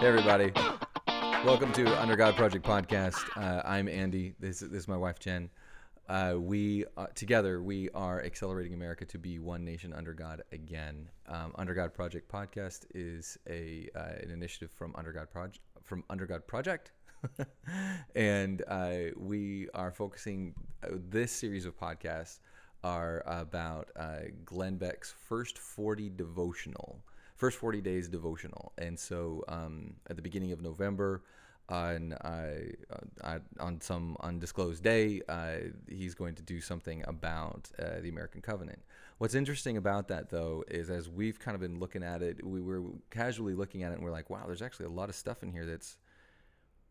everybody. Welcome to Under God Project Podcast. I'm Andy. This is my wife, Jen. We together, we are accelerating America to be one nation under God again. Under God Project Podcast is an initiative from Under God Project. And we are focusing, this series of podcasts are about Glenn Beck's first 40 days devotional. And so at the beginning of November, on some undisclosed day, he's going to do something about the American Covenant. What's interesting about that, though, is as we've kind of been looking at it, we were casually looking at it, and we're like, wow, there's actually a lot of stuff in here that's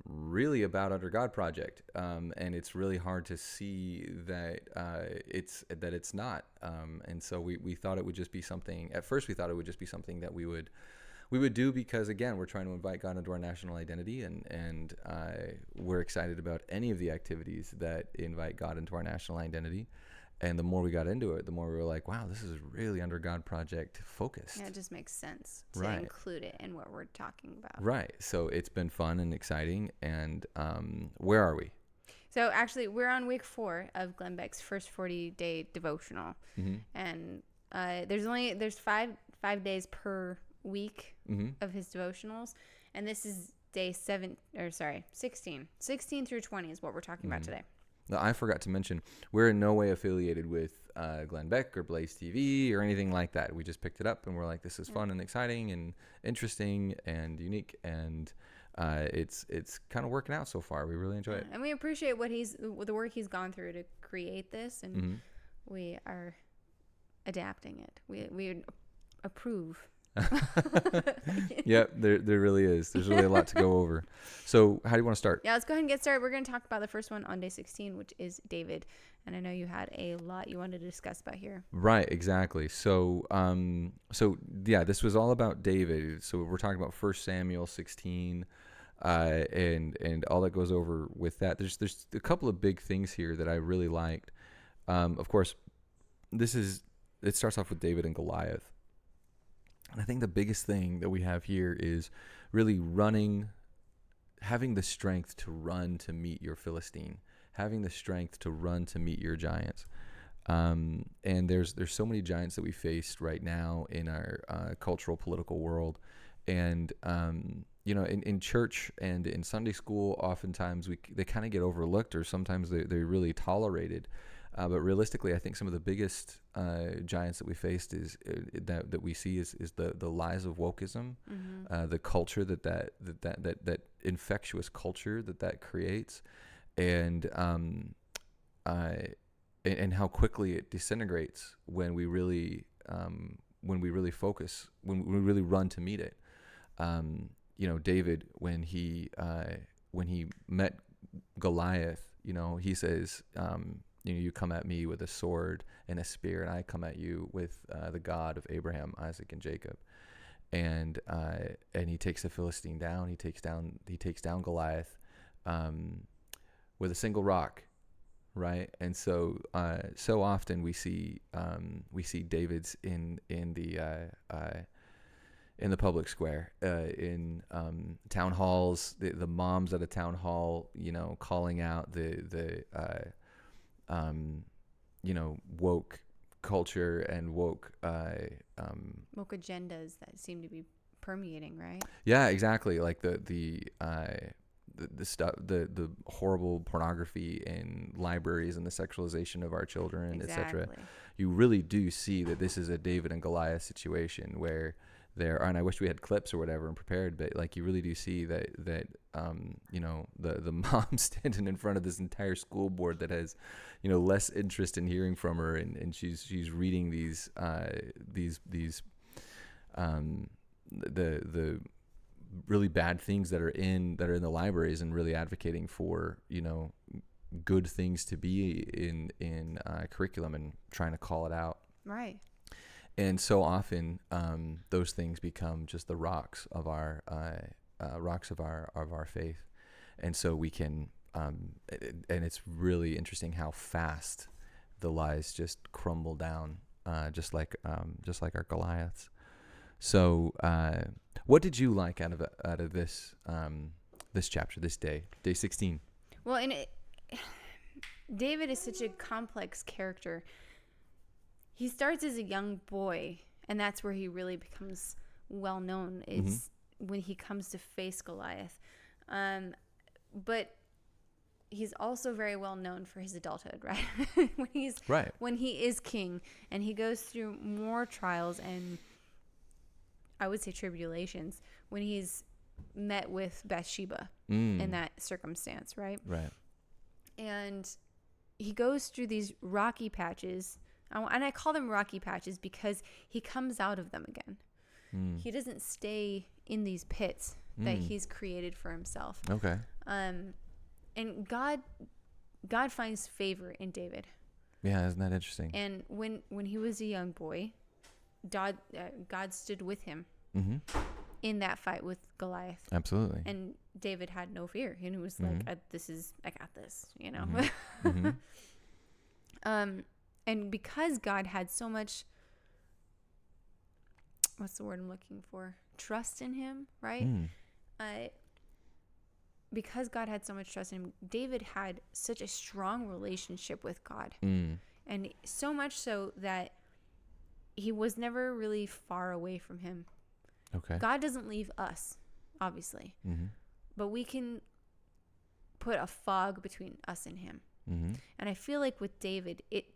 really about Under God Project, and it's really hard to see that it's not. And so we thought it would just be something. At first, we thought it would just be something that we would do because, again, we're trying to invite God into our national identity, and we're excited about any of the activities that invite God into our national identity. And the more we got into it, the more we were like, wow, this is really Under God Project focused. Yeah, it just makes sense to Right. include it in what we're talking about. Right. So it's been fun and exciting. And where are we? So actually, we're on week 4 of Glenn Beck's first 40-day devotional. Mm-hmm. And there's five days per week of his devotionals. And this is day 16. 16 through 20 is what we're talking about today. Now, I forgot to mention, we're in no way affiliated with Glenn Beck or Blaze TV or anything like that. We just picked it up and we're like, this is fun and exciting and interesting and unique. And it's kind of working out so far. We really enjoy it. And we appreciate the work he's gone through to create this. And we are adapting it. We approve. Yep, there really is. There's really a lot to go over. So how do you want to start? Yeah, let's go ahead and get started. We're going to talk about the first one on day 16, which is David. And I know you had a lot you wanted to discuss about here. Right, exactly. So yeah, this was all about David. So we're talking about 1 Samuel 16, and all that goes over with that. There's a couple of big things here that I really liked. Of course, it starts off with David and Goliath. And I think the biggest thing that we have here is really having the strength to run to meet your Philistine, having the strength to run to meet your giants. And there's so many giants that we face right now in our cultural, political world. And, in church and in Sunday school, oftentimes they kind of get overlooked, or sometimes they're really tolerated. But realistically, I think some of the biggest giants that we faced is that we see is the lies of wokeism, the culture that infectious culture that creates, and how quickly it disintegrates when we really focus, when we really run to meet it. David, when he met Goliath, he says, you come at me with a sword and a spear, and I come at you with the God of Abraham, Isaac, and Jacob. And he takes the Philistine down. He takes down Goliath with a single rock, right? And so often we see David's in the public square, in town halls, the moms at a town hall, calling out the woke culture and woke agendas that seem to be permeating, right? Yeah, exactly. Like the stuff, the horrible pornography in libraries and the sexualization of our children, etc. You really do see that this is a David and Goliath situation where there are, and I wish we had clips or whatever and prepared, but like you really do see that the mom standing in front of this entire school board that has less interest in hearing from her, and she's reading these the really bad things that are in the libraries, and really advocating for good things to be in curriculum and trying to call it out. Right. And so often, those things become just the rocks of our faith, and so we can. And it's really interesting how fast the lies just crumble down, just like our Goliaths. So, what did you like out of this this chapter, this day 16? Well, David is such a complex character. He starts as a young boy, and that's where he really becomes well known. Is when he comes to face Goliath, but he's also very well known for his adulthood, right? When he is king, and he goes through more trials and, I would say, tribulations when he's met with Bathsheba in that circumstance, right? Right. And he goes through these rocky patches, and I call them rocky patches because he comes out of them again. He doesn't stay in these pits that he's created for himself. Okay. And God finds favor in David. Yeah, isn't that interesting? And when he was a young boy, God stood with him in that fight with Goliath. Absolutely. And David had no fear. And he was like, I got this, you know. And because God had so much, what's the word I'm looking for? Trust in him, right? Because God had so much trust in him, David had such a strong relationship with God. And so much so that he was never really far away from him. Okay. God doesn't leave us, obviously. But we can put a fog between us and him. And I feel like with David, it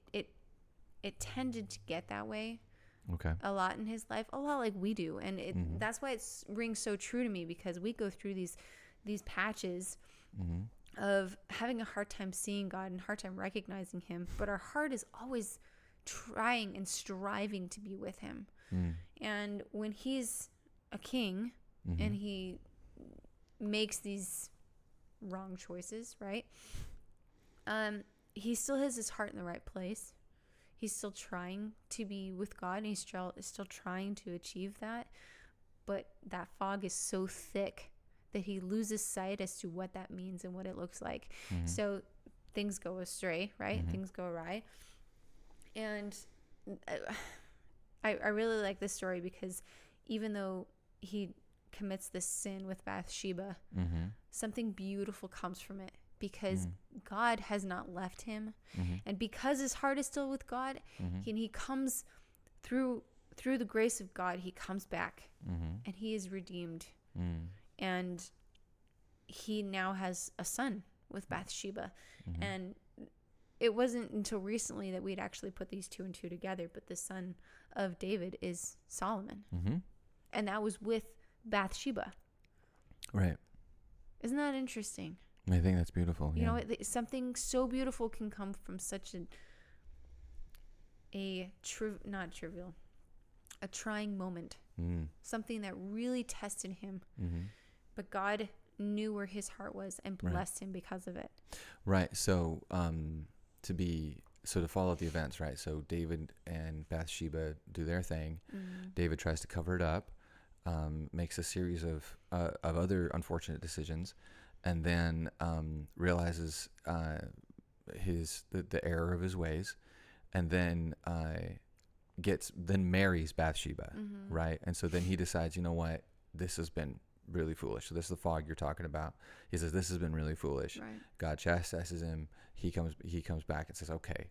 tended to get that way. Okay. A lot in his life, a lot like we do. And that's why it rings so true to me, because we go through these patches of having a hard time seeing God and hard time recognizing him, but our heart is always trying and striving to be with him. And when he's a king and he makes these wrong choices, right? He still has his heart in the right place. He's still trying to be with God, and he's still trying to achieve that. But that fog is so thick that he loses sight as to what that means and what it looks like. So things go astray, right? Things go awry. And I really like this story because even though he commits this sin with Bathsheba, something beautiful comes from it, because God has not left him. And because his heart is still with God, and he comes through the grace of God, he comes back and he is redeemed. And he now has a son with Bathsheba. And it wasn't until recently that we'd actually put these two and two together, but the son of David is Solomon. And that was with Bathsheba. Right. Isn't that interesting? I think that's beautiful. You know, something so beautiful can come from such not trivial, a trying moment. Something that really tested him. But God knew where his heart was and blessed him because of it. Right. So, to follow the events, right? So David and Bathsheba do their thing. David tries to cover it up, makes a series of other unfortunate decisions, and then realizes the error of his ways, and then marries Bathsheba, right? And so then he decides, you know what, this has been really foolish. So this is the fog you're talking about. He says, this has been really foolish. Right. God chastises him. He comes back and says, okay,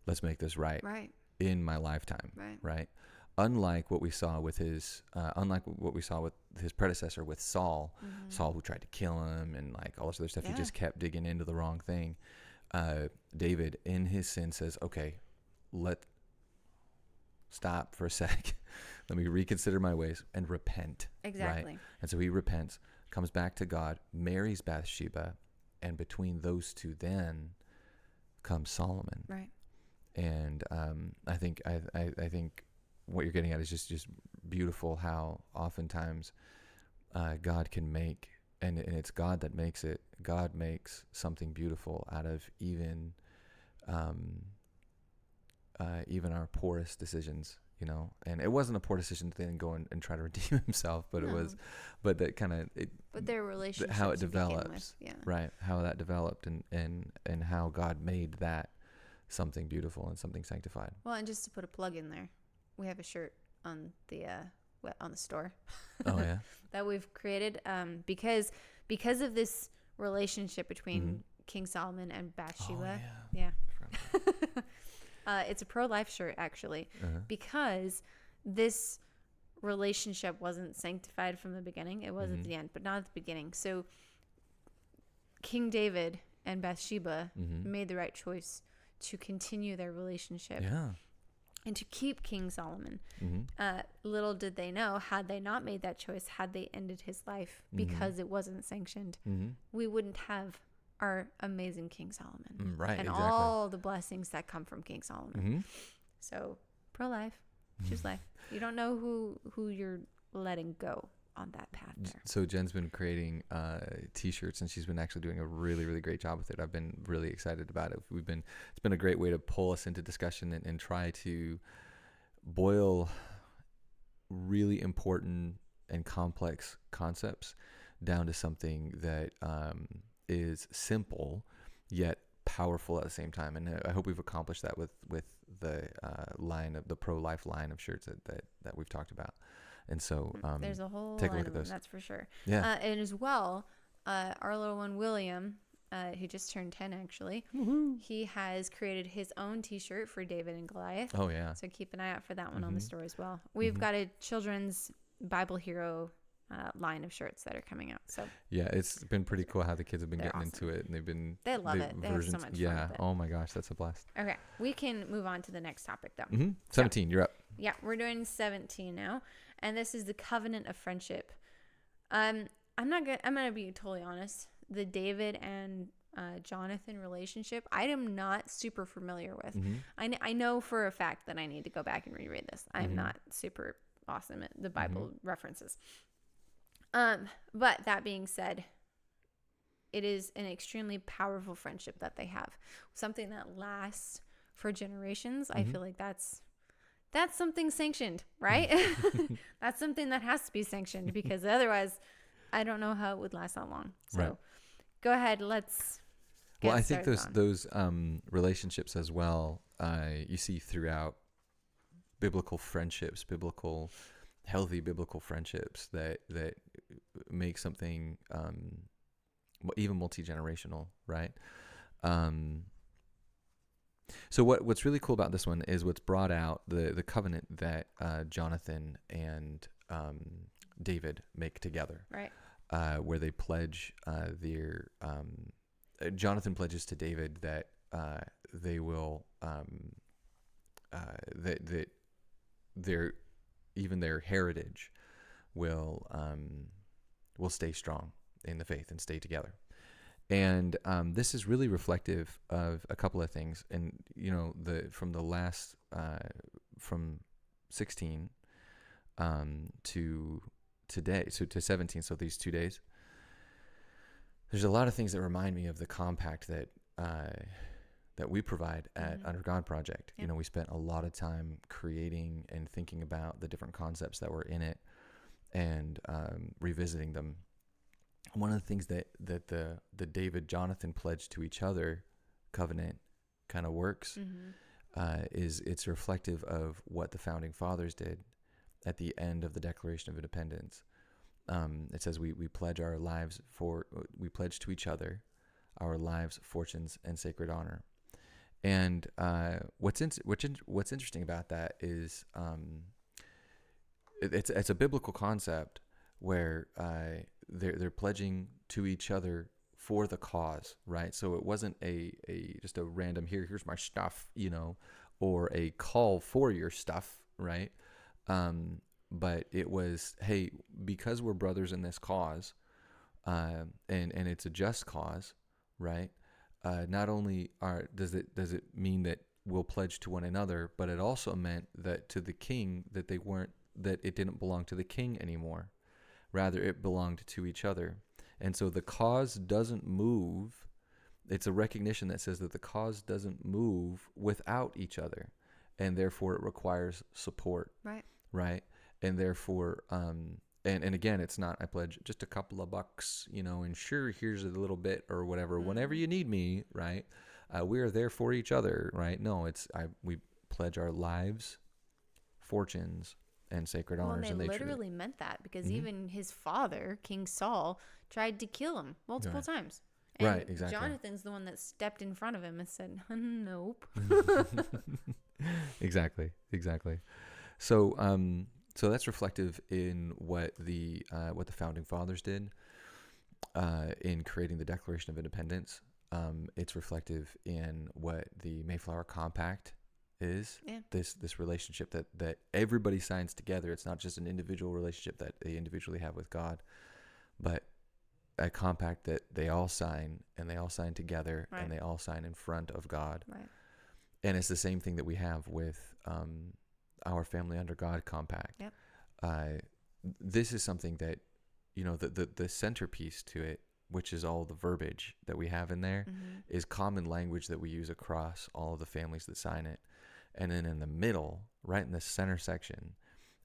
let's make this right. In my lifetime. Right. Unlike what we saw with his predecessor, with Saul, Saul, who tried to kill him and like all this other stuff. He just kept digging into the wrong thing. David, in his sin, says, okay, stop for a sec. Let me reconsider my ways and repent. Exactly. Right? And so he repents, comes back to God, marries Bathsheba, and between those two then comes Solomon. Right. And I think what you're getting at is just beautiful, how oftentimes God can make, and it's God that makes it. God makes something beautiful out of even our poorest decisions, you know. And it wasn't a poor decision to then go and try to redeem himself, but but that kind of but their relationship, how it develops, with, right? How that developed, and how God made that something beautiful and something sanctified. Well, and just to put a plug in there, we have a shirt on the on the store. Oh yeah. That we've created because of this relationship between King Solomon and Bathsheba. Oh, Yeah. It's a pro-life shirt, actually, because this relationship wasn't sanctified from the beginning. It was at the end, but not at the beginning. So King David and Bathsheba made the right choice to continue their relationship and to keep King Solomon. Little did they know, had they not made that choice, had they ended his life because it wasn't sanctioned, we wouldn't have our amazing King Solomon. Right. And exactly. all the blessings that come from King Solomon. So pro-life, choose life. You don't know who you're letting go on that path there. So Jen's been creating t-shirts, and she's been actually doing a really, really great job with it. I've been really excited about it. It's been a great way to pull us into discussion and try to boil really important and complex concepts down to something that is simple yet powerful at the same time. And I hope we've accomplished that with the line of the pro-life line of shirts that we've talked about. And so there's a whole take a line look of at them, those. that's for sure. Yeah. And as well, our little one William, who just turned 10 actually, he has created his own t-shirt for David and Goliath. Oh yeah. So keep an eye out for that one on the store as well. We've got a children's Bible Hero line of shirts that are coming out. So yeah, it's been pretty cool how the kids have been They're getting awesome. into it, and they love it. They have so much fun Yeah. with it. Oh my gosh, that's a blast. Okay, we can move on to the next topic though. 17. You're up. Yeah, we're doing 17 now, and this is the covenant of friendship. I'm gonna be totally honest. The David and Jonathan relationship, I am not super familiar with. I know for a fact that I need to go back and reread this. I'm not super awesome at the Bible references. But that being said, it is an extremely powerful friendship that they have. Something that lasts for generations. I feel like that's something sanctioned, right? That's something that has to be sanctioned, because otherwise I don't know how it would last that long. So go ahead, let's get Well, I think started those relationships as well, you see throughout biblical friendships, healthy biblical friendships that make something even multi-generational, right? So what's really cool about this one is what's brought out, the covenant that Jonathan and David make together, right? Where they pledge their Jonathan pledges to David that they will that their heritage will stay strong in the faith and stay together. And this is really reflective of a couple of things. And from 16 to today, so to 17, so these 2 days, there's a lot of things that remind me of the compact that we provide at Under God Project. Yep. We spent a lot of time creating and thinking about the different concepts that were in it and revisiting them. One of the things that the David Jonathan pledge to each other covenant kind of works is it's reflective of what the founding fathers did at the end of the Declaration of Independence. It says we pledge to each other our lives, fortunes, and sacred honor. And what's interesting about that is it's a biblical concept where they're pledging to each other for the cause, right? So it wasn't just a random here's my stuff, or a call for your stuff, right? But it was, hey, because we're brothers in this cause, and it's a just cause, right? Not only does it mean that we'll pledge to one another, but it also meant that to the king that it didn't belong to the king anymore. Rather, it belonged to each other. And so the cause doesn't move. It's a recognition that says that the cause doesn't move without each other. And therefore, it requires support. Right? And therefore, and again, it's not, I pledge just a couple of bucks, and sure, here's a little bit or whatever, whenever you need me, right? We are there for each other, right? No, we pledge our lives, fortunes, and sacred Well, and honors. they And they literally meant that because Mhm. even his father, King Saul, tried to kill him multiple Right. times. Right, And exactly. Jonathan's the one that stepped in front of him and said, "Nope." Exactly. So that's reflective in what the founding fathers did in creating the Declaration of Independence. It's reflective in what the Mayflower Compact is. Yeah. This relationship that everybody signs together. It's not just an individual relationship that they individually have with God, but a compact that they all sign, and they all sign together, Right. and they all sign in front of God. Right. And it's the same thing that we have with our Family Under God compact. Yep. This is something that, the centerpiece to it, which is all the verbiage that we have in there, Mm-hmm. is common language that we use across all of the families that sign it. And then in the middle, right in the center section,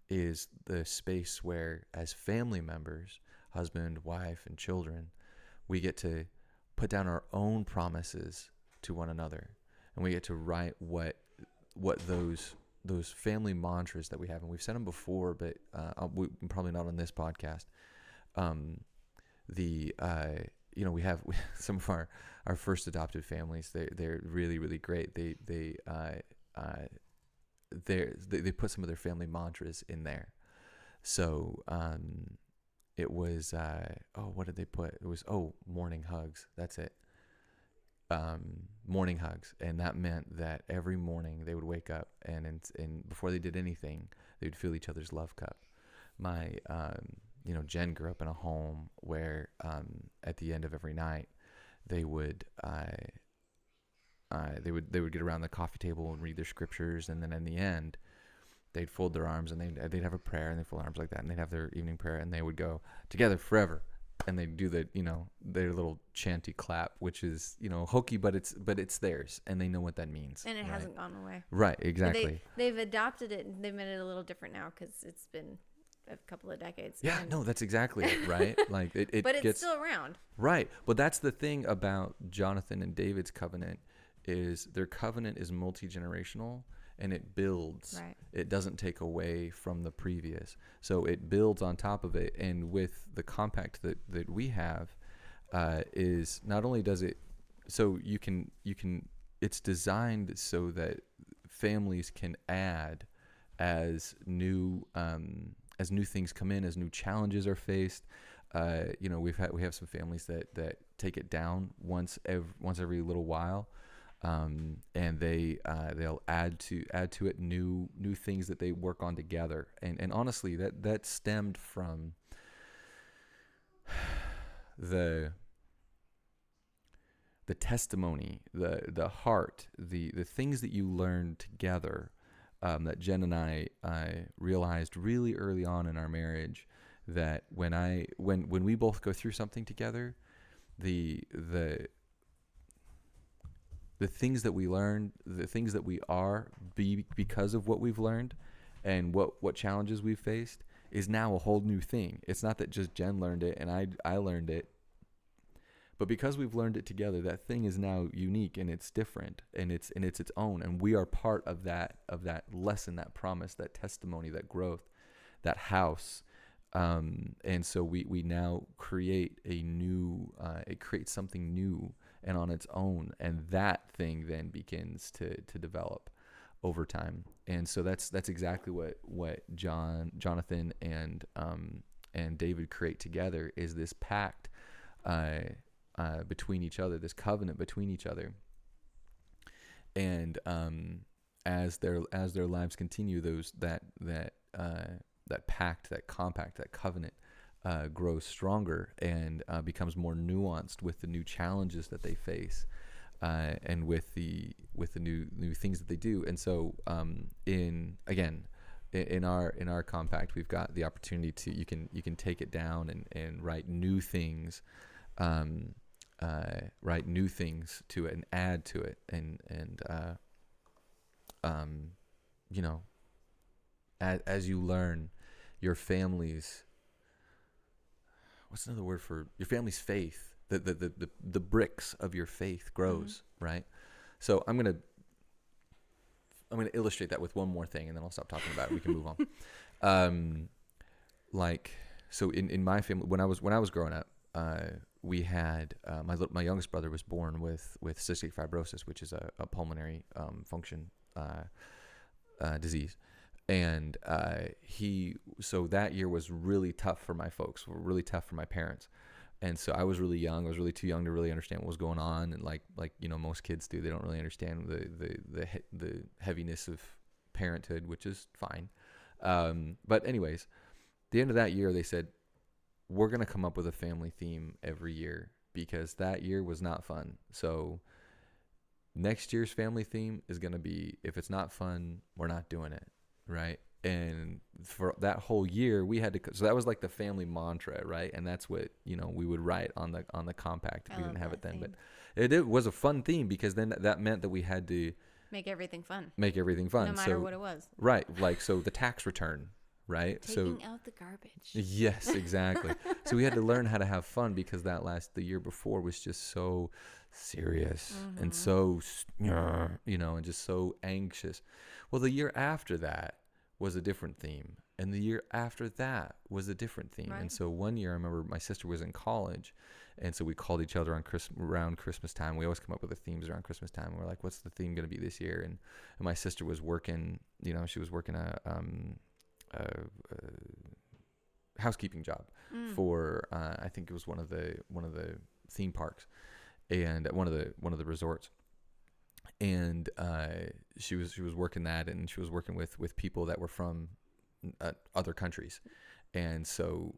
is the space where, as family members, husband, wife, and children, we get to put down our own promises to one another, and we get to write what those family mantras that we have, and we've said them before, but probably not on this podcast. We have some of our first adopted families. They're really, really great. They put some of their family mantras in there. So it was what did they put? It was morning hugs. That's it. Morning hugs, and that meant that every morning they would wake up, and before they did anything, they would fill each other's love cup. My Jen grew up in a home where at the end of every night they would get around the coffee table and read their scriptures, and then in the end they'd fold their arms, and they'd have a prayer, and they'd fold their arms like that, and they'd have their evening prayer, and they would go together forever, and they'd do their little chanty clap, which is hokey, but it's theirs, and they know what that means, And it right? hasn't gone away. Right, exactly. They've adopted it, and they've made it a little different now because it's been a couple of decades. Yeah, no, that's exactly it, right? Like it but it's gets still around. right. But that's the thing about Jonathan and David's covenant, is their covenant is multi-generational, and it builds. Right. It doesn't take away from the previous. So it builds on top of it. And with the compact that we have, is not only does it, so you can it's designed so that families can add as new things come in, as new challenges are faced. We have some families that take it down once every little while, and they'll add to it new things that they work on together. And honestly, that stemmed from the testimony, the heart, the things that you learn together. That Jen and I realized really early on in our marriage, that when we both go through something together, the things that we learn, the things that we are because of what we've learned, and what challenges we've faced, is now a whole new thing. It's not that just Jen learned it and I learned it, but because we've learned it together, that thing is now unique, and it's different, and it's its own, and we are part of that lesson, that promise, that testimony, that growth, that house. And so we now create a new, it creates something new and on its own, and that thing then begins to develop over time. And so that's exactly what Jonathan and David create together, is this pact between each other, this covenant between each other. And as their lives continue, that pact, that compact, that covenant grows stronger, and becomes more nuanced with the new challenges that they face, and with the new things that they do. And so in our compact, we've got the opportunity to, you can take it down and write new things, write new things to it and add to it, and as you learn your family's, what's another word for your family's faith, the bricks of your faith grows, right? So I'm gonna illustrate that with one more thing, and then I'll stop talking about it. We can move um, like, so in my family, when I was growing up, we had my youngest brother was born with cystic fibrosis, which is a pulmonary function disease, and so that year was really tough for my folks, really tough for my parents. And so I was really young. I was really too young to really understand what was going on. And like most kids do, they don't really understand the heaviness of parenthood, which is fine. But anyways, the end of that year, they said, we're going to come up with a family theme every year because that year was not fun. So next year's family theme is going to be, if it's not fun, we're not doing it. Right. And for that whole year we had to, so that was like the family mantra. Right. And that's what, we would write on the compact. We didn't have it then, theme. But it was a fun theme because then that meant that we had to make everything fun, no matter what it was. Right. Like, so the tax return, right? Taking out the garbage. Yes, exactly. So we had to learn how to have fun because the year before was just so serious and so, and just so anxious. Well, the year after that was a different theme. And the year after that was a different theme. Right. And so one year I remember my sister was in college. And so we called each other around Christmas time. We always come up with the themes around Christmas time. We're like, what's the theme going to be this year? And my sister was working, she was working a housekeeping job for, I think it was one of the theme parks and one of the resorts. And she was working that, and she was working with people that were from other countries. And so,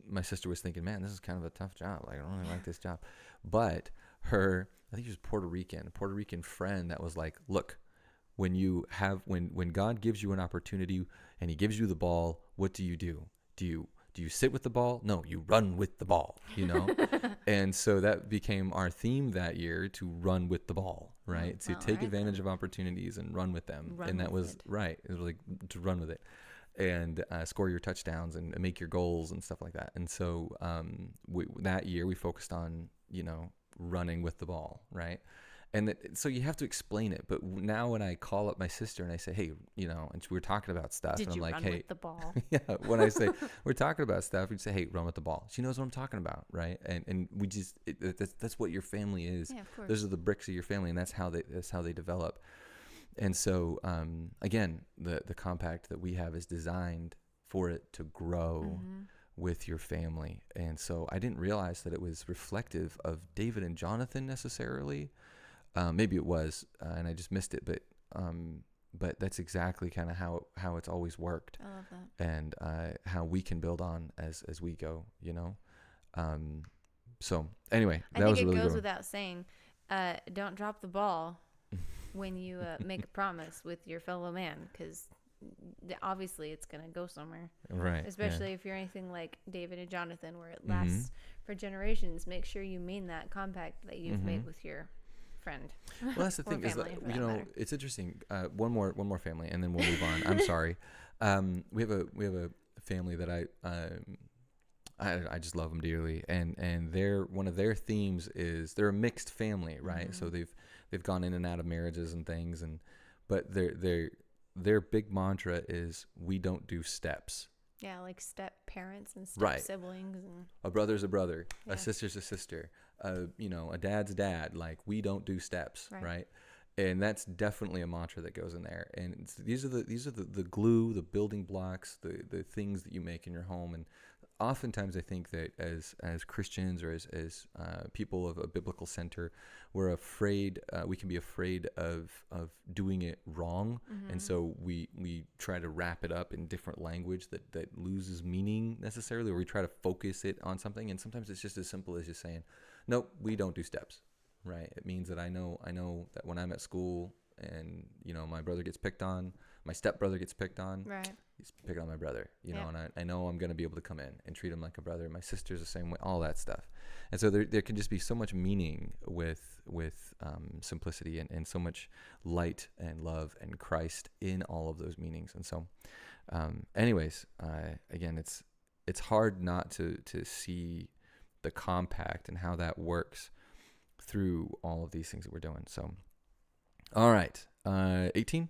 my sister was thinking, man, this is kind of a tough job. Like, I don't really like this job. But I think she was a Puerto Rican friend that was like, look, when God gives you an opportunity and he gives you the ball, what do you do? Do you sit with the ball? No, you run with the ball, And so that became our theme that year, to run with the ball, right? To take advantage of opportunities and run with them. And that was right. It was like to run with it and score your touchdowns and make your goals and stuff like that. And so that year we focused on, running with the ball, right? And so you have to explain it. But now when I call up my sister and I say, hey, and we're talking about stuff. Did and I'm you like, run hey, with the ball? Yeah. When I say we're talking about stuff, we say, hey, run with the ball. She knows what I'm talking about. Right. And we just, that's what your family is. Yeah, of course. Those are the bricks of your family. And that's how they develop. And so, again, the compact that we have is designed for it to grow with your family. And so I didn't realize that it was reflective of David and Jonathan necessarily. Maybe it was, and I just missed it, but that's exactly kind of how it's always worked. I love that. And how we can build on as we go, So anyway, I think it goes without saying, don't drop the ball when you make a promise with your fellow man, because obviously it's going to go somewhere. Right. Especially if you're anything like David and Jonathan, where it lasts for generations. Make sure you mean that compact that you've made with your friend. Well, that's the thing is that, it's interesting. One more family, and then we'll move on. I'm sorry. We have a family that I just love them dearly, and one of their themes is they're a mixed family, right? So they've gone in and out of marriages and things, but their big mantra is, we don't do steps. Yeah, like step parents and step siblings, and a brother's a brother, a sister's a sister. A dad's dad. Like, we don't do steps, right? And that's definitely a mantra that goes in there. And these are the glue, the building blocks, the things that you make in your home. And oftentimes I think that as Christians or as people of a biblical center, we're afraid, we can be afraid of doing it wrong. And so we try to wrap it up in different language that loses meaning necessarily, or we try to focus it on something. And sometimes it's just as simple as just saying, nope, we don't do steps, right? It means that I know that when I'm at school and, my brother gets picked on, my stepbrother gets picked on, right? He's picking on my brother, and I know I'm going to be able to come in and treat him like a brother. My sister's the same way, all that stuff. And so there can just be so much meaning with simplicity and so much light and love and Christ in all of those meanings. And so, anyways, again, it's hard not to see the compact and how that works through all of these things that we're doing. So, all right, 18.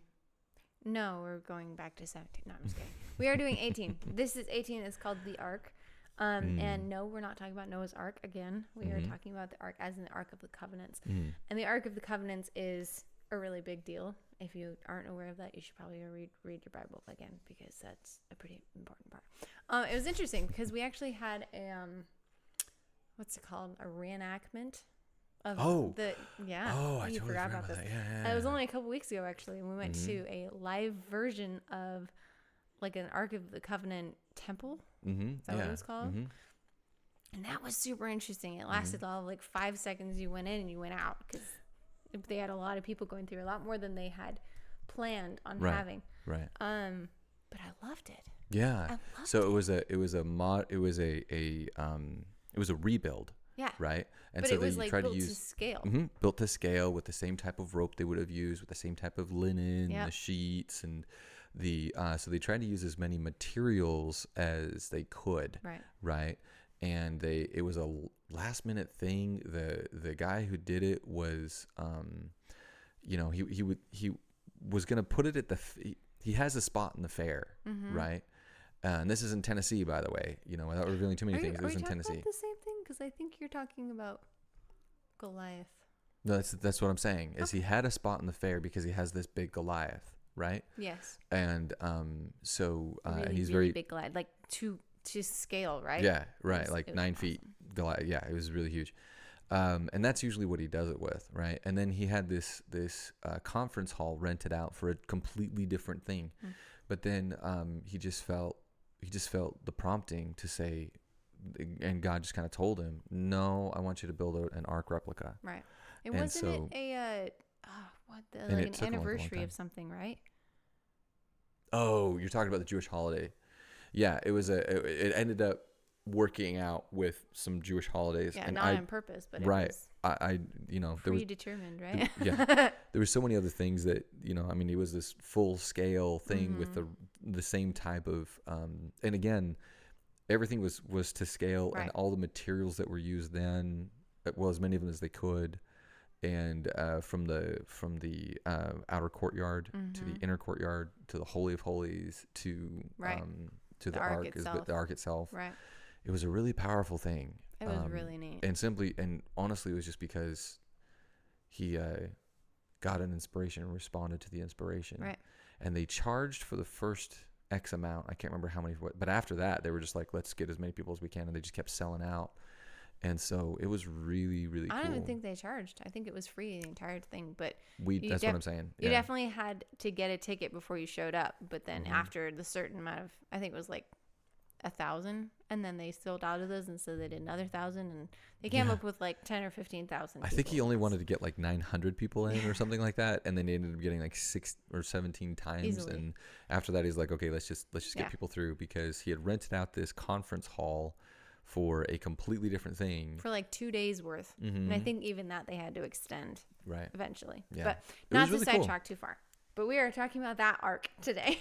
No, we're going back to 17. No, I'm just kidding. We are doing 18. This is 18. It's called the Ark. And no, we're not talking about Noah's Ark again. We are talking about the Ark as in the Ark of the Covenants. And the Ark of the Covenants is a really big deal. If you aren't aware of that, you should probably go read your Bible again, because that's a pretty important part. It was interesting because we actually had a what's it called? A reenactment of I totally forgot about this. Yeah. It was only a couple weeks ago actually, and we went to a live version of like an Ark of the Covenant temple. Is that what it was called? And that was super interesting. It lasted all like 5 seconds. You went in and you went out, because they had a lot of people going through, a lot more than they had planned on having. Right. But I loved it. Yeah. So it was a rebuild. Yeah. Right. And but so it was like tried built to use scale. Built to scale with the same type of rope they would have used, with the same type of linen, the sheets, and so they tried to use as many materials as they could. Right. And it was a last minute thing. The guy who did it was, he was going to put it at he has a spot in the fair. Right. And this is in Tennessee, by the way, without revealing too many things. It was in Tennessee. Are we talking about the same thing? Because I think you're talking about Goliath. No, that's what I'm saying, is he had a spot in the fair because he has this big Goliath, right? Yes. And so really, and he's really very big Goliath, like to scale, right? Yeah, right. Like 9 feet Goliath. Yeah, it was really huge. And that's usually what he does it with, right? And then he had this conference hall rented out for a completely different thing. But then he just felt the prompting to say, and God just kind of told him, "No, I want you to build an Ark replica." Right. It wasn't an anniversary of something, right? Oh, you're talking about the Jewish holiday. Yeah, it ended up working out with some Jewish holidays. Yeah, and not on purpose, but it was predetermined, right? There were so many other things that, it was this full scale thing with the same type of, and again, everything was to scale, and all the materials that were used then, well, as many of them as they could, and from the outer courtyard to the inner courtyard to the Holy of Holies to the Ark itself. Right. It was a really powerful thing. It was really neat. And honestly, it was just because he got an inspiration and responded to the inspiration. Right. And they charged for the first X amount. I can't remember how many, but after that, they were just like, let's get as many people as we can. And they just kept selling out. And so it was really, really cool. I don't even think they charged. I think it was free, the entire thing. But that's what I'm saying. You definitely had to get a ticket before you showed up. But then after the certain amount of, I think it was like 1,000, and then they sold out of those, and so they did another 1,000, and they came up with like 10 or 15,000. I think he only wanted to get like 900 people in or something like that, and then they ended up getting like 6 or 17 times. Easily. And after that, he's like, okay, let's just get people through, because he had rented out this conference hall for a completely different thing for like 2 days worth, and I think even that they had to extend eventually. Yeah. But not to sidetrack too far. But we are talking about that Ark today.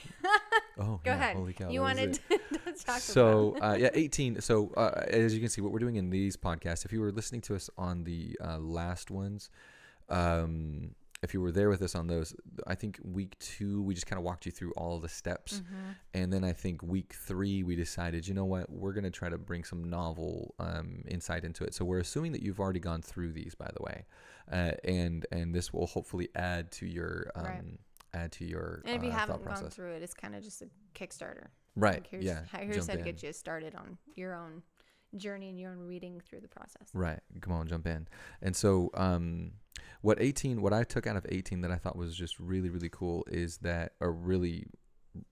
Go ahead. Holy cow, you wanted to talk about. 18. So as you can see, what we're doing in these podcasts, if you were listening to us on the last ones, if you were there with us on those, I think week 2, we just kind of walked you through all of the steps. And then I think week 3, we decided, you know what, we're going to try to bring some novel insight into it. So we're assuming that you've already gone through these, by the way. And this will hopefully add to your and if you haven't gone through it, it's kind of just a Kickstarter. Right. Like here's how to get you started on your own journey and your own reading through the process. Right. Come on, jump in. And so what I took out of 18 that I thought was just really, really cool is that are really,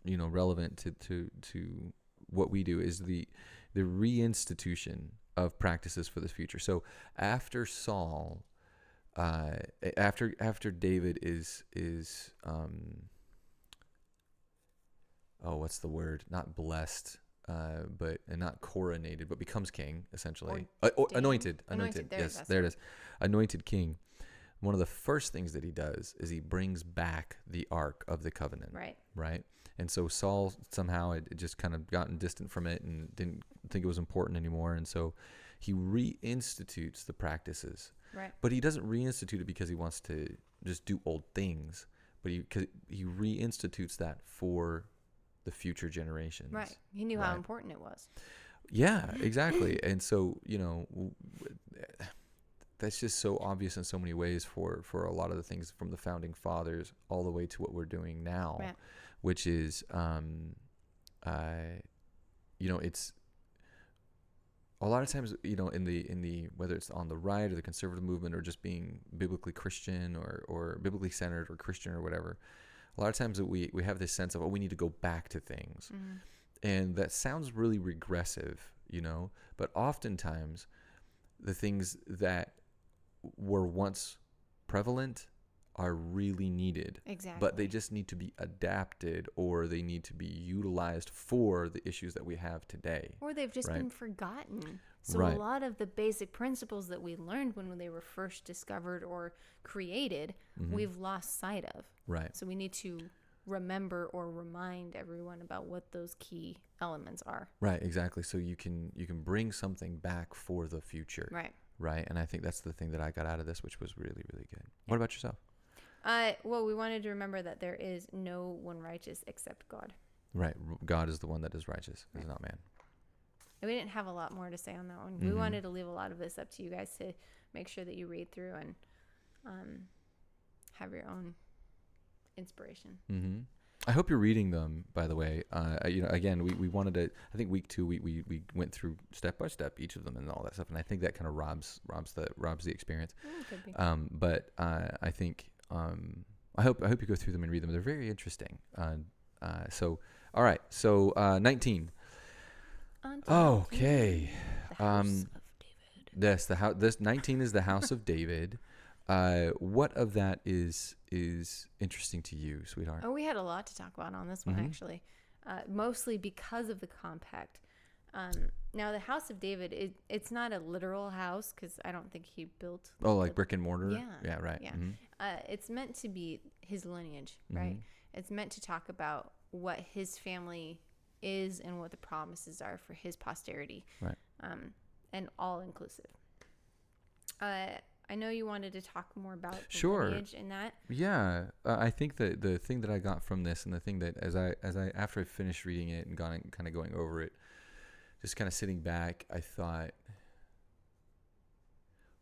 relevant to what we do is the reinstitution of practices for the future. So after Saul, after David is what's the word? Not blessed, but not coronated, but becomes king essentially. Anointed. Yes, there it is. Anointed king. One of the first things that he does is he brings back the Ark of the Covenant. Right. And so Saul somehow had just kind of gotten distant from it and didn't think it was important anymore, and so he reinstitutes the practices. Right. But he doesn't reinstitute it because he wants to just do old things, but he reinstitutes that for the future generations. Right. He knew how important it was. Yeah, exactly. And so, that's just so obvious in so many ways for a lot of the things from the founding fathers all the way to what we're doing now, Right. which is, it's a lot of times, in the whether it's on the right or the conservative movement or just being biblically Christian or biblically centered or Christian or whatever, a lot of times we have this sense of, we need to go back to things. Mm-hmm. And that sounds really regressive, but oftentimes the things that were once prevalent are really needed. Exactly. But they just need to be adapted, or they need to be utilized for the issues that we have today. Or they've just right? been forgotten. So Right. a lot of the basic principles that we learned when they were first discovered or created, we've lost sight of. Right. So we need to remember or remind everyone about what those key elements are. Right, exactly. So you can bring something back for the future. Right. Right. And I think that's the thing that I got out of this, which was really, really good. What about yourself? Well, we wanted to remember that there is no one righteous except God. Right. God is the one that is righteous, is not man. And we didn't have a lot more to say on that one. We wanted to leave a lot of this up to you guys to make sure that you read through and have your own inspiration. Mm-hmm. I hope you're reading them, by the way. Again, we wanted to, I think week 2, we went through step by step each of them and all that stuff. And I think that kind of robs the experience. Could be. But I think, I hope you go through them and read them. They're very interesting. So, all right. So, 19. Okay. The House of David. Yes, this 19 is the House of David. What of that is interesting to you, sweetheart? Oh, we had a lot to talk about on this one, actually. Mostly because of the compact. Now, the House of David, it's not a literal house because I don't think he built. Like brick and mortar? Yeah. Yeah, right. Yeah. Mm-hmm. It's meant to be his lineage, right? It's meant to talk about what his family is and what the promises are for his posterity. Right. And all inclusive. I know you wanted to talk more about the Sure. lineage in that. Yeah, I think that the thing that I got from this, and the thing that as I after I finished reading it and kind of going over it, just kind of sitting back, I thought,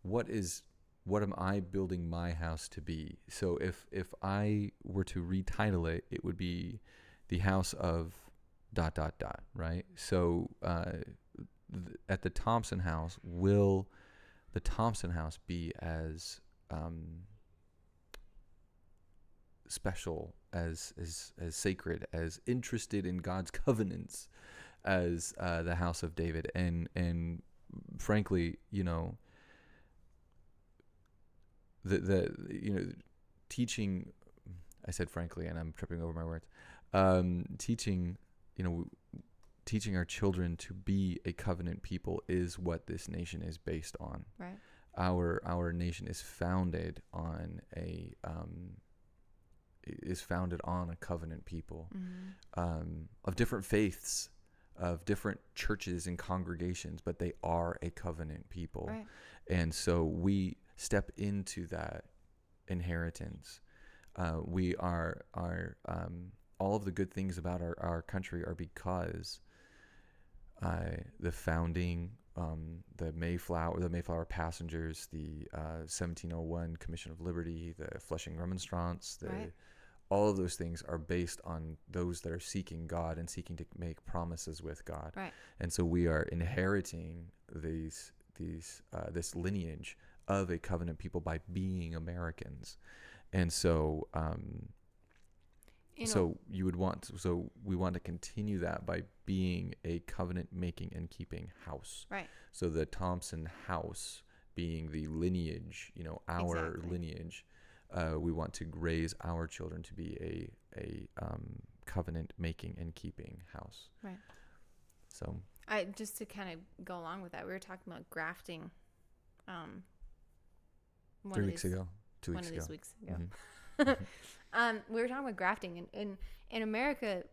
what am I building my house to be? So if I were to retitle it, it would be the House of ... right? So at the Thompson House, will the Thompson House be as special, as sacred, as interested in God's covenants as the House of David? And frankly, the teaching, I said frankly, and I'm tripping over my words, teaching our children to be a covenant people is what this nation is based on. Right. Our nation is founded on a covenant people of different faiths, of different churches and congregations, but they are a covenant people. Right. And so we step into that inheritance. We are all of the good things about our country are because the founding, the Mayflower Passengers, the 1701 Commission of Liberty, the Flushing Remonstrance, Right. all of those things are based on those that are seeking God and seeking to make promises with God. Right. And so we are inheriting this lineage of a covenant people by being Americans. And so we want to continue that by being a covenant making and keeping house. Right. So the Thompson house being the lineage, our Exactly. lineage, we want to raise our children to be a covenant making and keeping house. Right. So Just to kind of go along with that, we were talking about grafting. 2 weeks ago. We were talking about grafting, and in America,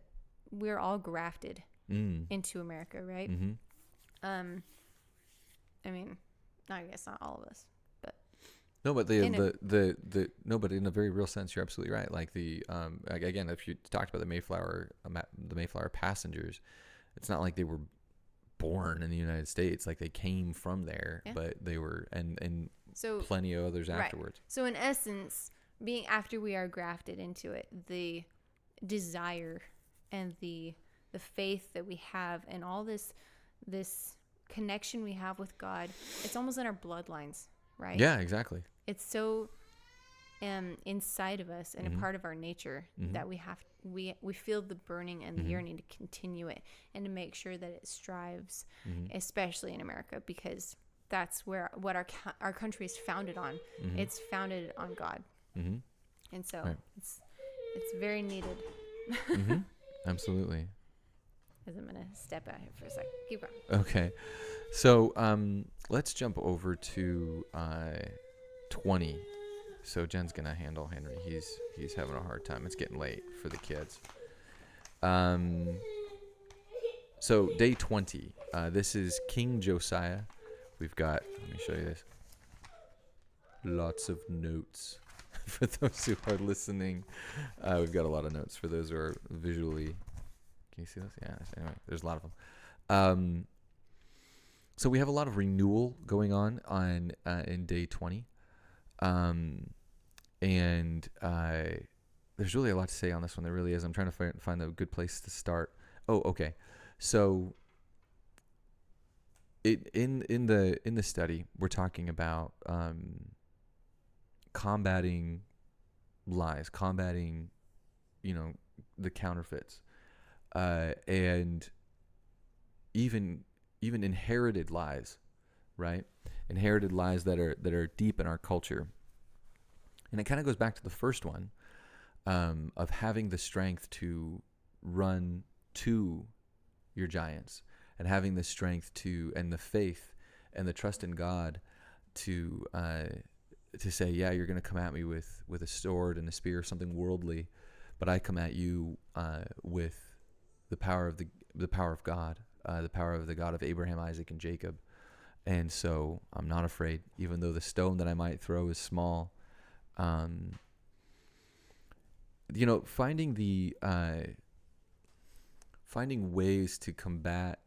we're all grafted into America, right? Mm-hmm. I mean, I guess not all of us, but No, but In a, no, but in a very real sense, you're absolutely right. Like like, again, if you talked about the Mayflower passengers, it's not like they were born in the United States. Like, they came from there, yeah. but they were, and So plenty of others right. afterwards. So in essence, being after we are grafted into it, the desire and the faith that we have and all this connection we have with God, it's almost in our bloodlines, right? Yeah, exactly. It's so inside of us and a part of our nature that we feel the burning and the yearning to continue it and to make sure that it strives, especially in America, because that's what our country is founded on. It's founded on God, and so Right. it's very needed. Absolutely. As I'm gonna step out here for a second. Keep going. Okay, so let's jump over to 20. So Jen's gonna handle Henry. He's having a hard time. It's getting late for the kids. So day 20. This is King Josiah. We've got. Let me show you this. Lots of notes for those who are listening. We've got a lot of notes for those who are visually. Can you see this? Yeah. Anyway, there's a lot of them. So we have a lot of renewal going on in day 20. And there's really a lot to say on this one. There really is. I'm trying to find a good place to start. Oh, okay. So in the study, we're talking about combating lies, combating, the counterfeits, and even inherited lies, right? Inherited lies that are deep in our culture. And it kind of goes back to the first one, of having the strength to run to your giants, and having the strength and the faith and the trust in God to say, yeah, you're going to come at me with a sword and a spear, something worldly, but I come at you with the power of God, the power of the God of Abraham, Isaac, and Jacob. And so I'm not afraid, even though the stone that I might throw is small. Finding ways to combat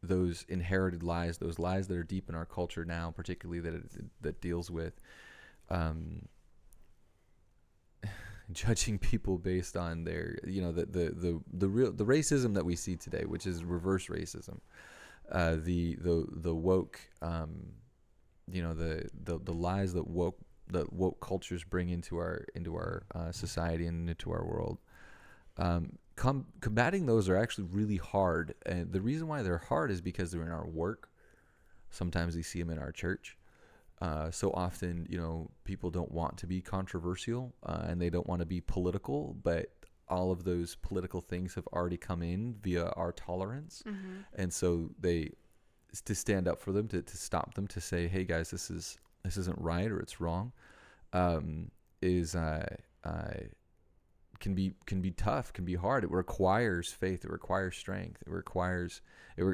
those inherited lies, those lies that are deep in our culture now, particularly that deals with judging people based on their, the racism that we see today, which is reverse racism, the woke, the lies that woke cultures bring into our society and into our world. Combating those are actually really hard, and the reason why they're hard is because they're in our work. Sometimes we see them in our church. So often, people don't want to be controversial, and they don't want to be political, but all of those political things have already come in via our tolerance. And so to stand up for them, to stop them, to say, hey guys, this isn't right, or it's wrong, can be tough, can be hard. It requires faith, it requires strength,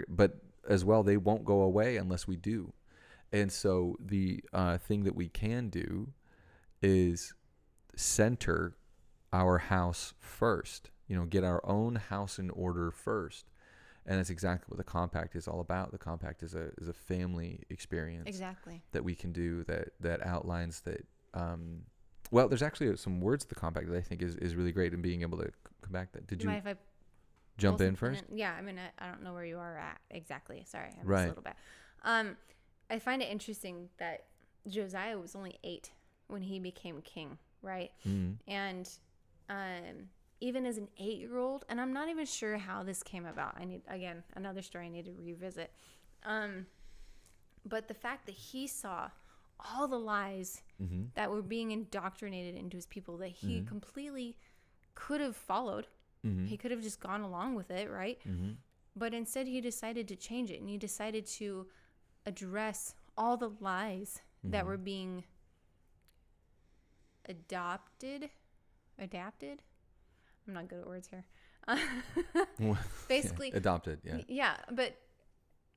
but as well, they won't go away unless we do. And so the thing that we can do is center our house first, get our own house in order first. And that's exactly what the compact is all about. The compact is a family experience. Exactly. That we can do that outlines that. Well, there's actually some words to the compact that I think is really great in being able to come back. Did you mind if I jump in first? Yeah, I don't know where you are at exactly. Sorry, I missed right. a little bit. I find it interesting that Josiah was only 8 when he became king, right? And even as an 8-year-old, and I'm not even sure how this came about. I need, again, another story I need to revisit. But the fact that he saw all the lies that were being indoctrinated into his people that he completely could have followed. He could have just gone along with it, right? But instead he decided to change it, and he decided to address all the lies that were being adapted. I'm not good at words here. Basically, adopted. Yeah. Yeah, but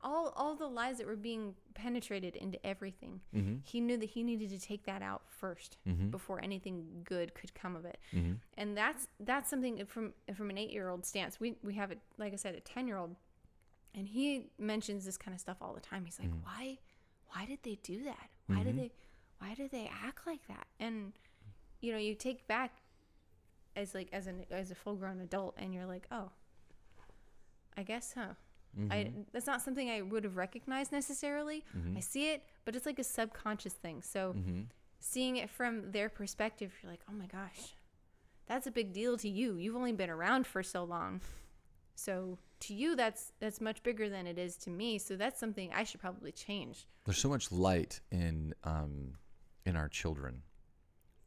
all the lies that were being penetrated into everything. Mm-hmm. He knew that he needed to take that out first Mm-hmm. before anything good could come of it. Mm-hmm. And that's something from an 8-year-old stance. We have it, like I said, a 10-year-old, and he mentions this kind of stuff all the time. He's like, why did they do that? Why did they act like that? And you take back as a full grown adult, and you're like, oh, I guess, huh? Mm-hmm. That's not something I would have recognized necessarily. Mm-hmm. I see it, but it's like a subconscious thing. So Mm-hmm. seeing it from their perspective, you're like, oh my gosh, that's a big deal to you. You've only been around for so long. So to you, that's much bigger than it is to me. So that's something I should probably change There's so much light in our children,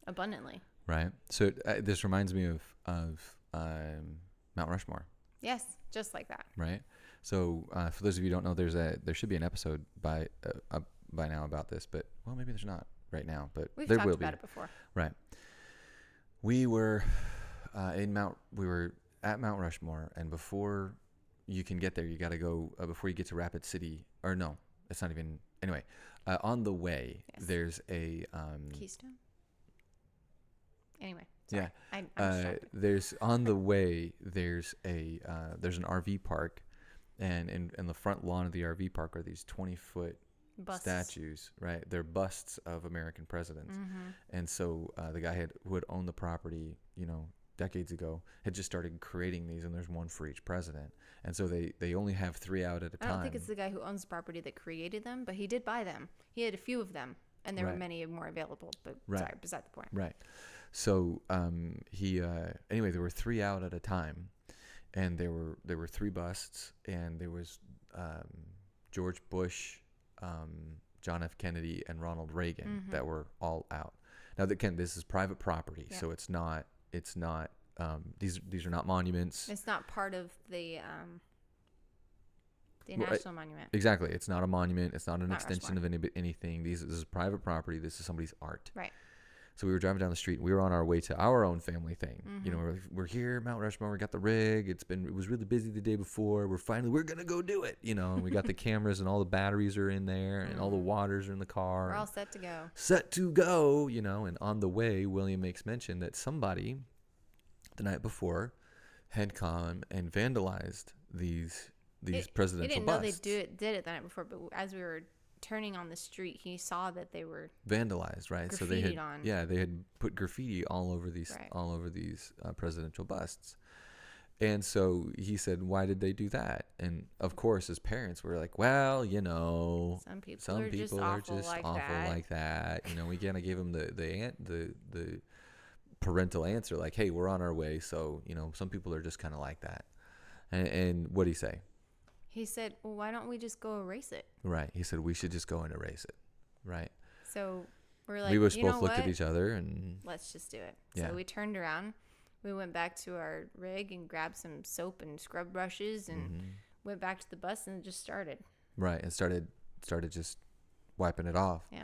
abundantly. right? So this reminds me of Mount Rushmore, Yes, just like that. right? So for those of you who don't know, there should be an episode by now about this, but well, maybe there's not right now, but We've there talked will about be. it before. Right. We were at Mount Rushmore, and before you can get there, you got to go before you get to Rapid City, or no, it's not even. Anyway, on the way, Yes. there's a Keystone. Anyway, sorry. yeah. I'm distracted. There's on the way. There's there's an RV park, and in the front lawn of the RV park are these 20-foot Busts. statues. Right, they're busts of American presidents. Mm-hmm. And so the guy who had owned the property, decades ago, had just started creating these, and there's one for each president. And so they only have 3 out at a I time. don't think it's the guy who owns the property that created them, but he did buy them. He had a few of them, and there were Right. many more available. But Right. sorry, beside the point. Right. So anyway, there were 3 out at a time, and there were 3 busts, and there was George Bush, John F. Kennedy, and Ronald Reagan that were all out. Now, again, this is private property, Yeah. so it's not these are not monuments. It's not part of the Well, national monument. Exactly, it's not a monument. It's not an Not extension of anything. This is private property. This is somebody's art. Right. So we were driving down the street. And we were on our way to our own family thing. We're here, Mount Rushmore. We got the rig. It was really busy the day before. We're gonna go do it. And we got the cameras, and all the batteries are in there, and all the waters are in the car. We're all set to go. Set to go. And on the way, William makes mention that somebody the night before had come and vandalized these presidential He didn't busts. know they did it the night before, but as we were turning on the street, he saw that they were Vandalized, right? So they had, graffitied on. they had put graffiti all over these Right. Presidential busts. And so he said, "Why did they do that?" And of course, his parents were like, "Well, some people are just awful like that." We kind of gave him the parental answer, like, "Hey, we're on our way." So some people are just kind of like that. And what did he say? He said, well, why don't we just go erase it? Right. He said we should just go and erase it. Right. So we're like, We you know both looked what? at each other, and Let's just do it. Yeah. So we turned around. We went back to our rig and grabbed some soap and scrub brushes and went back to the bus, and it just started. right, and started just wiping it off. Yeah.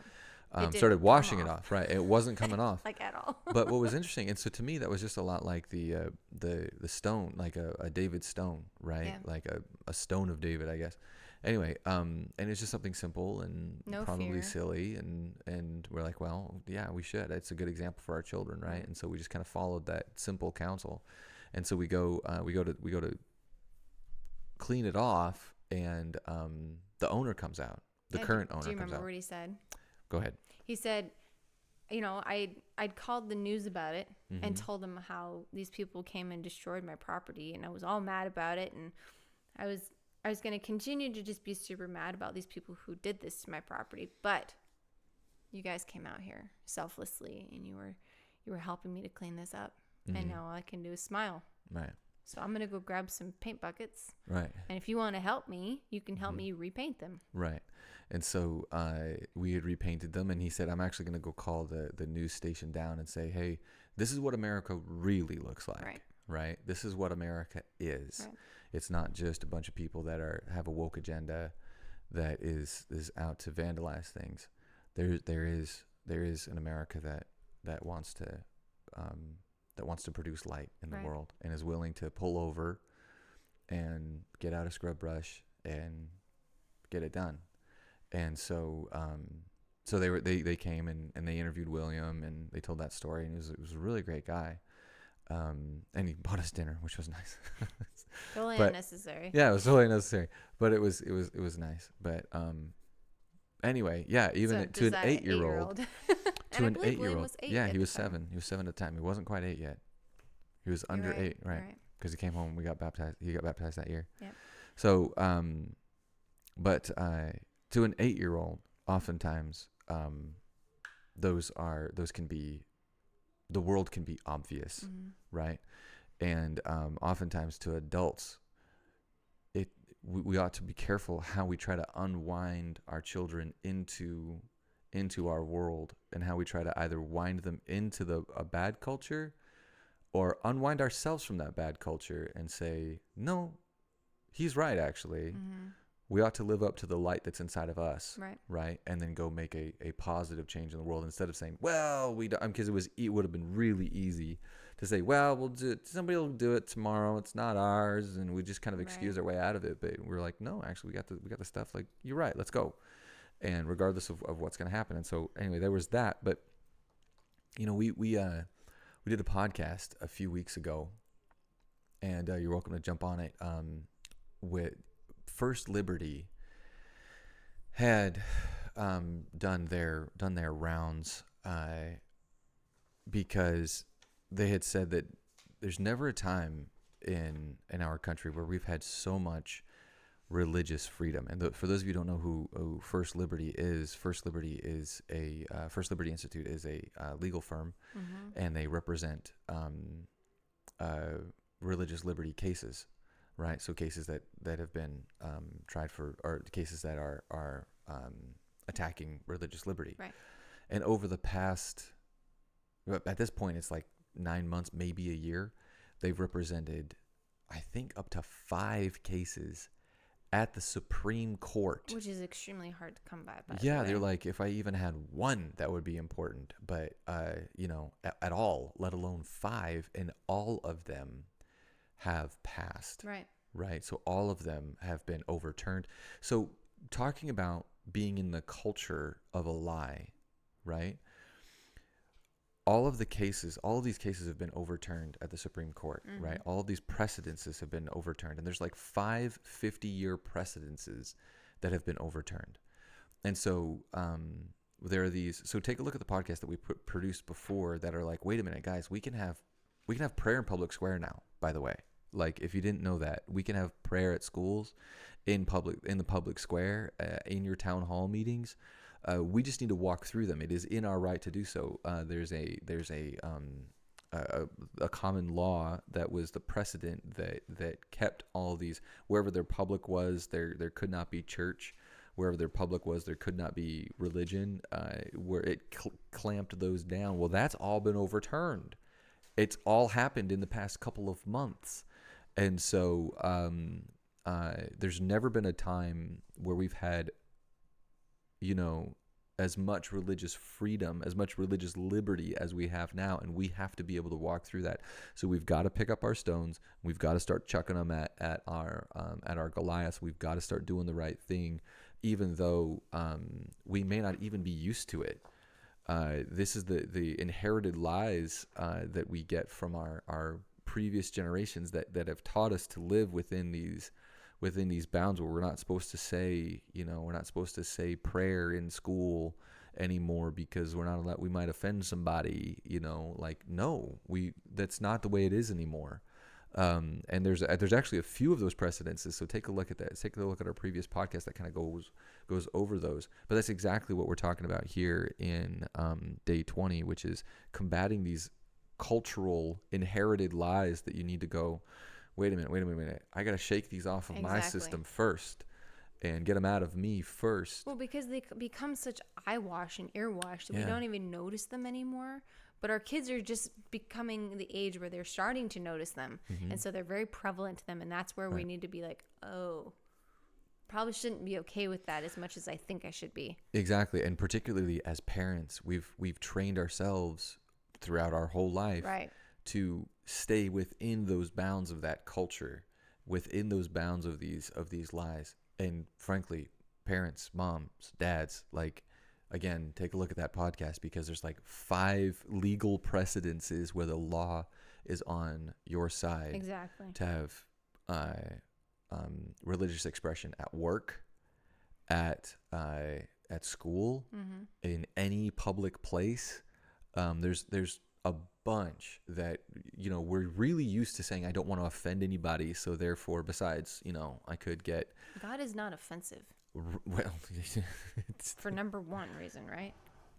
It didn't Started come washing it off. off. Right. It wasn't coming off. Like at all. But what was interesting, and so to me that was just a lot like the stone, like a David stone, right? Yeah. Like a stone of David, I guess. Anyway, and it's just something simple and No probably fear. silly, and we're like, well, yeah, we should. It's a good example for our children, right? And so we just kind of followed that simple counsel, and so we go to clean it off, and the owner comes out, the And current owner Do you comes remember out. what he said? Go ahead. He said, I'd called the news about it Mm-hmm. and told them how these people came and destroyed my property, and I was all mad about it, and I was going to continue to just be super mad about these people who did this to my property, but you guys came out here selflessly, and you were helping me to clean this up, and now all I can do is smile. Right. So I'm going to go grab some paint buckets, Right. and if you want to help me, you can help me repaint them. Right. And so we had repainted them, and he said, I'm actually going to go call the news station down and say, hey, this is what America really looks like. Right. Right? This is what America is. Right. It's not just a bunch of people that have a woke agenda that is out to vandalize things. There is an America that wants to produce light in the Right. world, and is willing to pull over and get out a scrub brush and get it done. And so so they came and they interviewed William, and they told that story, and it was a really great guy. And he bought us dinner, which was nice. Totally But unnecessary. yeah, it was totally unnecessary, but it was nice. But anyway, yeah, even So, to an does that 8-year-old, And I believe William was 8 yeah, at he the was time. 7. He was 7 at the time. He wasn't quite 8 yet. He was You're under right, 8, you're right? Because he came home. We got baptized. He got baptized that year. Yep. So, but to an 8-year-old, oftentimes, those can be, the world can be obvious, Mm-hmm. right? And oftentimes to adults, we ought to be careful how we try to unwind our children into our world, and how we try to either wind them into a bad culture, or unwind ourselves from that bad culture and say, no, he's right, actually. Mm-hmm. We ought to live up to the light that's inside of us, Right. right? And then go make a positive change in the world, instead of saying, well, we don't, because it would have been really easy to say, well, we'll do it, somebody will do it tomorrow, it's not ours, and we just kind of excuse Right. our way out of it. But we're like, no, actually, we got the stuff, like, you're right, let's go. And regardless of what's going to happen. And so anyway, there was that. But we did a podcast a few weeks ago, and you're welcome to jump on it. With First Liberty had done their rounds, because they had said that there's never a time in our country where we've had so much religious freedom. And for those of you who don't know who First Liberty is, First Liberty Institute is a legal firm, Mm-hmm. and they represent religious liberty cases, right? So cases that have been tried for, or cases that are attacking religious liberty. Right. And over the past, at this point, it's like 9 months, maybe a year, they've represented, I think, up to 5 cases at the Supreme Court. Which is extremely hard to come by the Yeah, way. they're like, if I even had 1, that would be important. But, at all, let alone 5, and all of them have passed. Right. Right? So all of them have been overturned. So talking about being in the culture of a lie, right? All of these cases have been overturned at the Supreme Court, Mm-hmm. right? All of these precedences have been overturned. And there's like 5 50-year precedences that have been overturned. And so there are these. So take a look at the podcast that we produced before that are like, wait a minute, guys, we can have prayer in public square now, by the way. Like, if you didn't know that, we can have prayer at schools, in the public square, in your town hall meetings. We just need to walk through them. It is in our right to do so. There's a common law that was the precedent that kept all of these. Wherever their public was, there could not be church. Wherever their public was, there could not be religion. Where it clamped those down. Well, that's all been overturned. It's all happened in the past couple of months. And so there's never been a time where we've had, as much religious freedom, as much religious liberty as we have now, and we have to be able to walk through that. So we've got to pick up our stones. We've got to start chucking them at our Goliaths. We've got to start doing the right thing, even though we may not even be used to it. This is the inherited lies that we get from our previous generations that have taught us to live within these bounds, where we're not supposed to say, we're not supposed to say prayer in school anymore because we're not allowed, we might offend somebody, no, that's not the way it is anymore. And there's actually a few of those precedences. So take a look at that. Take a look at our previous podcast that kind of goes over those. But that's exactly what we're talking about here in day 20, which is combating these cultural inherited lies that you need to go, wait a minute. I got to shake these off of my system first and get them out of me first. Well, because they become such eyewash and earwash that we don't even notice them anymore. But our kids are just becoming the age where they're starting to notice them. Mm-hmm. And so they're very prevalent to them. And that's where we need to be like, oh, probably shouldn't be okay with that as much as I think I should be. Exactly. And particularly as parents, we've trained ourselves throughout our whole life to stay within those bounds of that culture, within those bounds of these lies. And frankly, parents, moms, dads, like, again, take a look at that podcast, because there's like 5 legal precedences where the law is on your side. Exactly. To have religious expression at work, at school, in any public place. There's a bunch that, we're really used to saying, I don't want to offend anybody, so therefore, besides, I could get. God is not offensive. Well, For number one reason, right?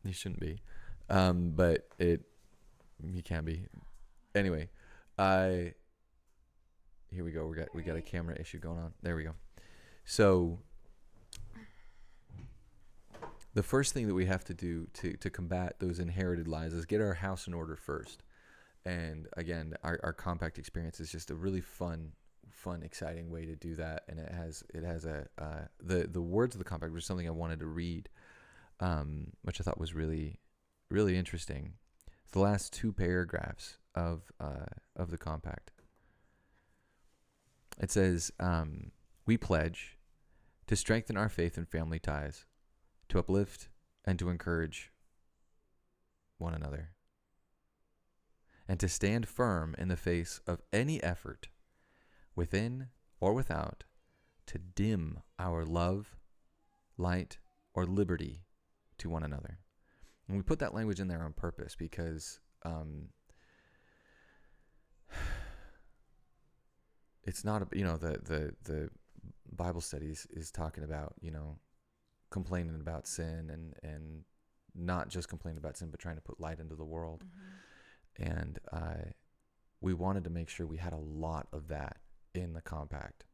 He shouldn't be, but he can be. Anyway, here we go. We got a camera issue going on. There we go. So the first thing that we have to do to combat those inherited lies is get our house in order first. And again, our compact experience is just a really fun, exciting way to do that. And it has the words of the compact was something I wanted to read, which I thought was really, really interesting. It's the last 2 paragraphs of the compact. It says, we pledge to strengthen our faith and family ties, to uplift and to encourage one another, and to stand firm in the face of any effort, within or without, to dim our love, light, or liberty to one another. And we put that language in there on purpose because it's not, the Bible studies is talking about, complaining about sin and not just complaining about sin, but trying to put light into the world. And we wanted to make sure we had a lot of that in the compact.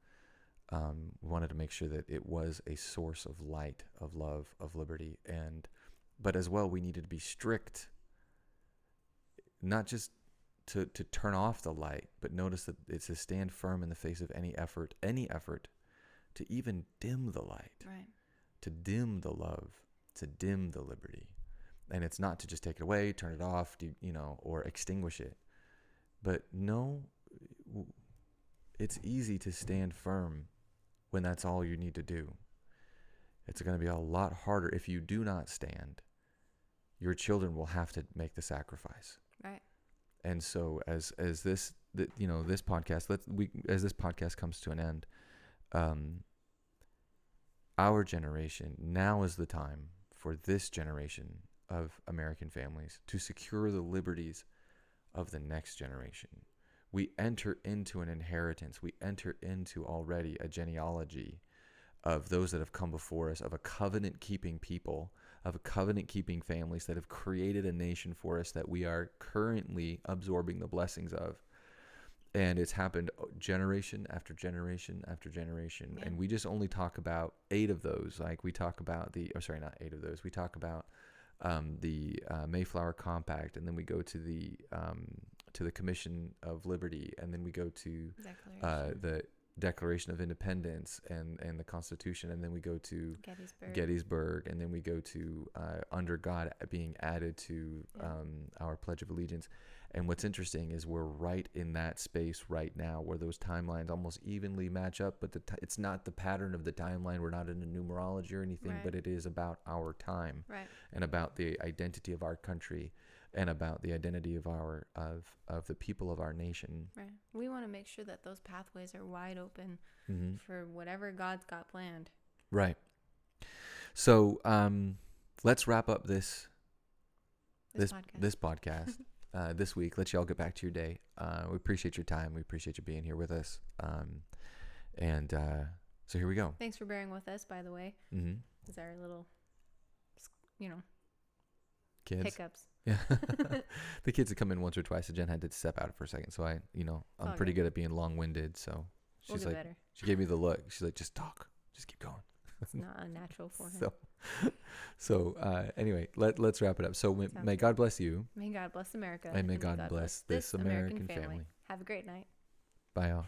We wanted to make sure that it was a source of light, of love, of liberty, but as well, we needed to be strict, not just to turn off the light, but notice that it's to stand firm in the face of any effort to even dim the light, right? To dim the love, to dim the liberty. And it's not to just take it away, turn it off, or extinguish it. But no, it's easy to stand firm when that's all you need to do. It's going to be a lot harder if you do not stand. Your children will have to make the sacrifice. Right. And so as this podcast, as this podcast comes to an end, our generation, now is the time for this generation of American families to secure the liberties of the next generation. We enter into an inheritance. We enter into already a genealogy of those that have come before us, of a covenant-keeping people, of a covenant-keeping families that have created a nation for us that we are currently absorbing the blessings of. And it's happened generation after generation after generation. Yeah. And we just only talk about 8 of those. Like we talk about not 8 of those. We talk about the Mayflower Compact, and then we go to the Commission of Liberty, and then we go to the Declaration of Independence and the Constitution, and then we go to Gettysburg, and then we go to under God being added to our Pledge of Allegiance. And what's interesting is we're right in that space right now where those timelines almost evenly match up, but it's not the pattern of the timeline. We're not in a numerology or anything, right. But it is about our time, right. And about the identity of our country, and about the identity of of the people of our nation. Right. We want to make sure that those pathways are wide open for whatever God's got planned. Right. So let's wrap up this podcast. This week, let y'all get back to your day. We appreciate your time. We appreciate you being here with us. So here we go. Thanks for bearing with us, by the way. Mm-hmm. These are little, kids. Hiccups. Yeah. The kids had come in once or twice, so Jen had to step out for a second. So I'm pretty good at being long-winded. So she's like, better. She gave me the look. She's like, just talk. Just keep going. It's not unnatural for him. So anyway, let's wrap it up. So may God bless you. May God bless America. And may God bless this American family. Have a great night. Bye, y'all.